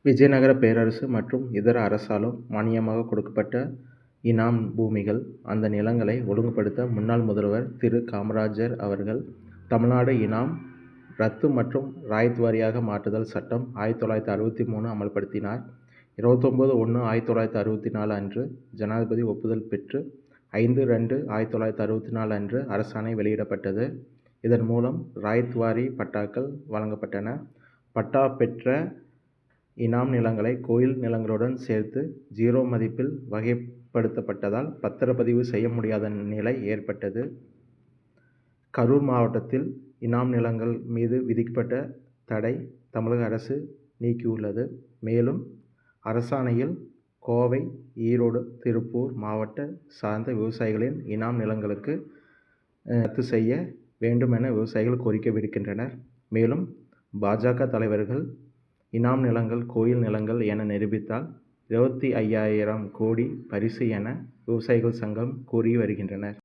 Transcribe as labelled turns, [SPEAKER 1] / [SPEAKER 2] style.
[SPEAKER 1] விஜயநகர பேரரசு மற்றும் இதர அரசாலும் மானியமாக கொடுக்கப்பட்ட இனாம் பூமிகள். அந்த நிலங்களை ஒழுங்குபடுத்த முன்னாள் முதல்வர் திரு. காமராஜர் அவர்கள் தமிழ்நாடு இனாம் ரத்து மற்றும் ராயத் வாரியாக மாற்றுதல் சட்டம் 1963 அமல்படுத்தினார். 29/1/1964 அன்று ஜனாதிபதி ஒப்புதல் பெற்று 5/2/1964 அன்று அரசாணை வெளியிடப்பட்டது. இதன் மூலம் ராயத் வாரி பட்டாக்கள் வழங்கப்பட்டன. பட்டா பெற்ற இனாம் நிலங்களை கோயில் நிலங்களுடன் சேர்த்து 0 மதிப்பில் வகைப்படுத்தப்பட்டதால் பத்திரப்பதிவு செய்ய முடியாத நிலை ஏற்பட்டது. கரூர் மாவட்டத்தில் இனாம் நிலங்கள் மீது விதிக்கப்பட்ட தடை தமிழக அரசு நீக்கியுள்ளது. மேலும் அரசாணையில் கோவை, ஈரோடு, திருப்பூர் மாவட்ட சார்ந்த விவசாயிகளின் இனாம் நிலங்களுக்கு ரத்து செய்ய வேண்டும் என விவசாயிகள் கோரிக்கை விடுக்கின்றனர். மேலும் பாஜக தலைவர்கள் இனாம் நிலங்கள் கோயில் நிலங்கள் என நிரூபித்தால் 25,000 கோடி பரிசு என விவசாயிகள் சங்கம் கூறி வருகின்றனர்.